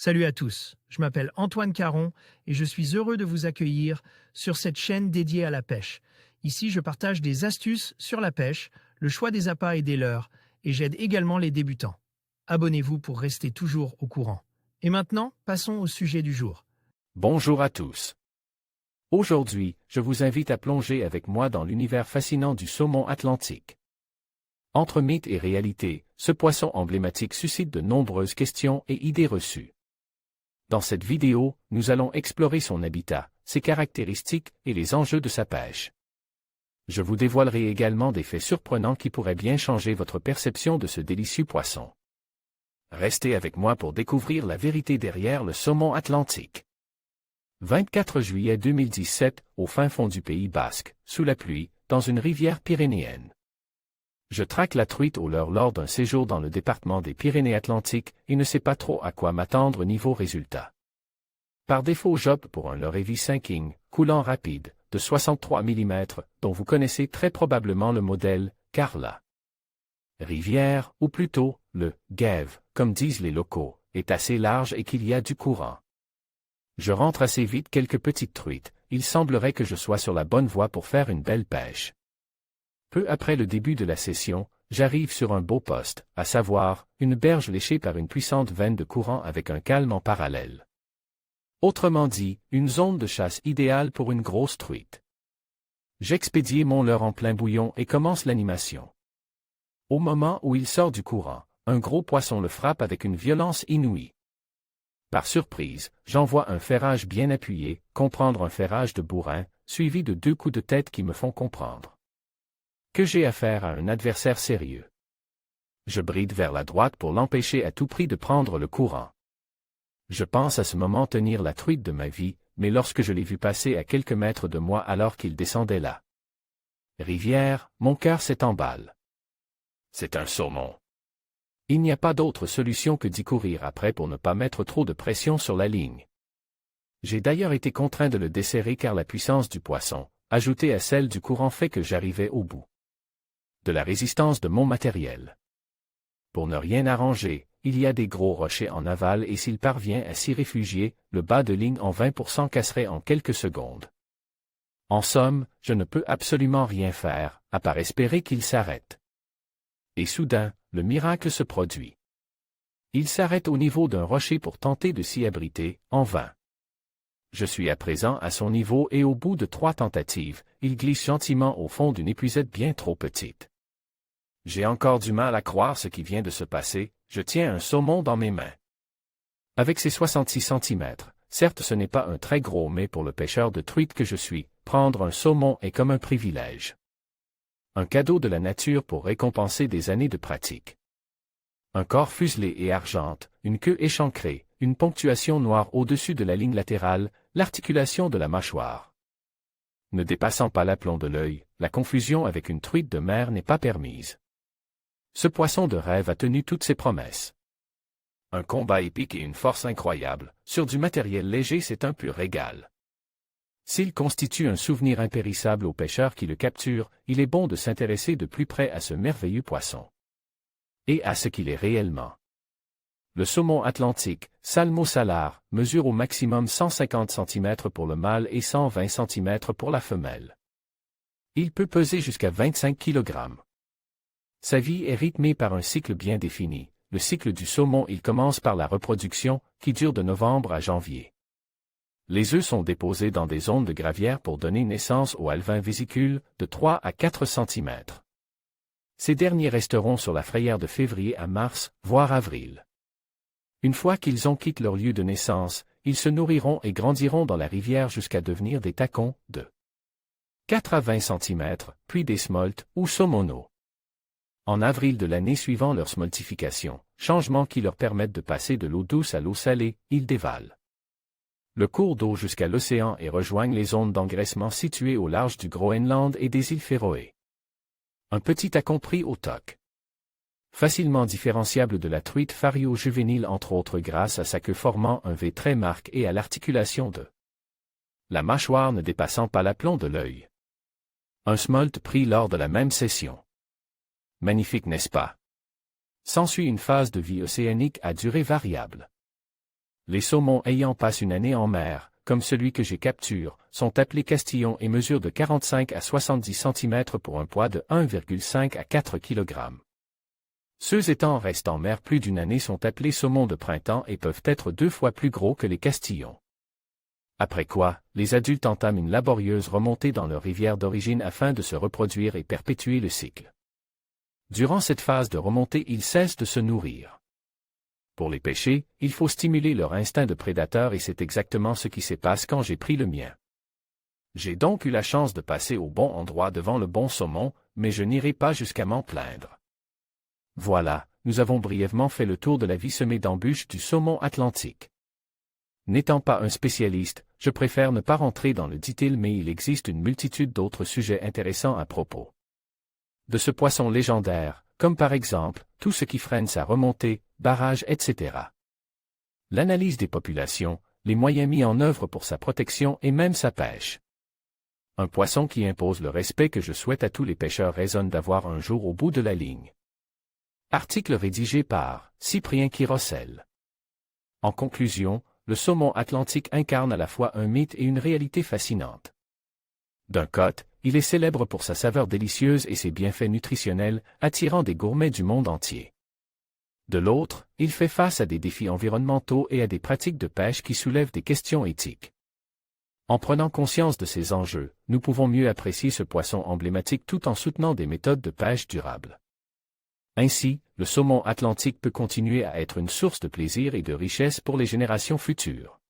Salut à tous, je m'appelle Antoine Caron et je suis heureux de vous accueillir sur cette chaîne dédiée à la pêche. Ici, je partage des astuces sur la pêche, le choix des appâts et des leurres, et j'aide également les débutants. Abonnez-vous pour rester toujours au courant. Et maintenant, passons au sujet du jour. Bonjour à tous. Aujourd'hui, je vous invite à plonger avec moi dans l'univers fascinant du saumon atlantique. Entre mythe et réalité, ce poisson emblématique suscite de nombreuses questions et idées reçues. Dans cette vidéo, nous allons explorer son habitat, ses caractéristiques et les enjeux de sa pêche. Je vous dévoilerai également des faits surprenants qui pourraient bien changer votre perception de ce délicieux poisson. Restez avec moi pour découvrir la vérité derrière le saumon atlantique. 24 juillet 2017, au fin fond du Pays basque, sous la pluie, dans une rivière pyrénéenne. Je traque la truite au leurre lors d'un séjour dans le département des Pyrénées-Atlantiques et ne sais pas trop à quoi m'attendre niveau résultat. Par défaut, j'opte pour un leurre heavy sinking, coulant rapide, de 63 mm, dont vous connaissez très probablement le modèle, Carla. Rivière, ou plutôt, le Gève, comme disent les locaux, est assez large et qu'il y a du courant. Je rentre assez vite quelques petites truites, il semblerait que je sois sur la bonne voie pour faire une belle pêche. Peu après le début de la session, j'arrive sur un beau poste, à savoir, une berge léchée par une puissante veine de courant avec un calme en parallèle. Autrement dit, une zone de chasse idéale pour une grosse truite. J'expédie mon leurre en plein bouillon et commence l'animation. Au moment où il sort du courant, un gros poisson le frappe avec une violence inouïe. Par surprise, j'envoie un ferrage bien appuyé, comprendre un ferrage de bourrin, suivi de 2 coups de tête qui me font comprendre que j'ai affaire à un adversaire sérieux. Je bride vers la droite pour l'empêcher à tout prix de prendre le courant. Je pense à ce moment tenir la truite de ma vie, mais lorsque je l'ai vu passer à quelques mètres de moi alors qu'il descendait la rivière, mon cœur s'emballe. C'est un saumon. Il n'y a pas d'autre solution que d'y courir après pour ne pas mettre trop de pression sur la ligne. J'ai d'ailleurs été contraint de le desserrer car la puissance du poisson, ajoutée à celle du courant, fait que j'arrivais au bout de la résistance de mon matériel. Pour ne rien arranger, il y a des gros rochers en aval et s'il parvient à s'y réfugier, le bas de ligne en 20% casserait en quelques secondes. En somme, je ne peux absolument rien faire, à part espérer qu'il s'arrête. Et soudain, le miracle se produit. Il s'arrête au niveau d'un rocher pour tenter de s'y abriter, en vain. Je suis à présent à son niveau et au bout de 3 tentatives, il glisse gentiment au fond d'une épuisette bien trop petite. J'ai encore du mal à croire ce qui vient de se passer, je tiens un saumon dans mes mains. Avec ses 66 cm, certes ce n'est pas un très gros, mais pour le pêcheur de truite que je suis, prendre un saumon est comme un privilège. Un cadeau de la nature pour récompenser des années de pratique. Un corps fuselé et argente, une queue échancrée, une ponctuation noire au-dessus de la ligne latérale, l'articulation de la mâchoire. Ne dépassant pas l'aplomb de l'œil, la confusion avec une truite de mer n'est pas permise. Ce poisson de rêve a tenu toutes ses promesses. Un combat épique et une force incroyable, sur du matériel léger, c'est un pur régal. S'il constitue un souvenir impérissable aux pêcheurs qui le capturent, il est bon de s'intéresser de plus près à ce merveilleux poisson. Et à ce qu'il est réellement. Le saumon atlantique, Salmo salar, mesure au maximum 150 cm pour le mâle et 120 cm pour la femelle. Il peut peser jusqu'à 25 kg. Sa vie est rythmée par un cycle bien défini. Le cycle du saumon, il commence par la reproduction, qui dure de novembre à janvier. Les œufs sont déposés dans des zones de gravière pour donner naissance aux alevins vésicules, de 3 à 4 cm. Ces derniers resteront sur la frayère de février à mars, voire avril. Une fois qu'ils ont quitté leur lieu de naissance, ils se nourriront et grandiront dans la rivière jusqu'à devenir des tacons de 4 à 20 cm, puis des smolts ou saumonaux. En avril de l'année suivant leur smoltification, changement qui leur permettent de passer de l'eau douce à l'eau salée, ils dévalent le cours d'eau jusqu'à l'océan et rejoignent les zones d'engraissement situées au large du Groenland et des îles Féroé. Un petit tacon pris au toc. Facilement différenciable de la truite fario juvénile entre autres grâce à sa queue formant un V très marqué et à l'articulation de la mâchoire ne dépassant pas l'aplomb de l'œil. Un smolt pris lors de la même session. Magnifique, n'est-ce pas? S'ensuit une phase de vie océanique à durée variable. Les saumons ayant passé une année en mer, comme celui que j'ai capture, sont appelés castillons et mesurent de 45 à 70 cm pour un poids de 1,5 à 4 kg. Ceux étant restés en mer plus d'une année sont appelés saumons de printemps et peuvent être 2 fois plus gros que les castillons. Après quoi, les adultes entament une laborieuse remontée dans leur rivière d'origine afin de se reproduire et perpétuer le cycle. Durant cette phase de remontée, ils cessent de se nourrir. Pour les pêcher, il faut stimuler leur instinct de prédateur et c'est exactement ce qui se passe quand j'ai pris le mien. J'ai donc eu la chance de passer au bon endroit devant le bon saumon, mais je n'irai pas jusqu'à m'en plaindre. Voilà, nous avons brièvement fait le tour de la vie semée d'embûches du saumon atlantique. N'étant pas un spécialiste, je préfère ne pas rentrer dans le détail mais il existe une multitude d'autres sujets intéressants à propos de ce poisson légendaire, comme par exemple, tout ce qui freine sa remontée, barrages, etc. L'analyse des populations, les moyens mis en œuvre pour sa protection et même sa pêche. Un poisson qui impose le respect que je souhaite à tous les pêcheurs résonne d'avoir un jour au bout de la ligne. Article rédigé par Cyprien Quirocel. En conclusion, le saumon atlantique incarne à la fois un mythe et une réalité fascinante. D'un côté, il est célèbre pour sa saveur délicieuse et ses bienfaits nutritionnels, attirant des gourmets du monde entier. De l'autre, il fait face à des défis environnementaux et à des pratiques de pêche qui soulèvent des questions éthiques. En prenant conscience de ces enjeux, nous pouvons mieux apprécier ce poisson emblématique tout en soutenant des méthodes de pêche durables. Ainsi, le saumon atlantique peut continuer à être une source de plaisir et de richesse pour les générations futures.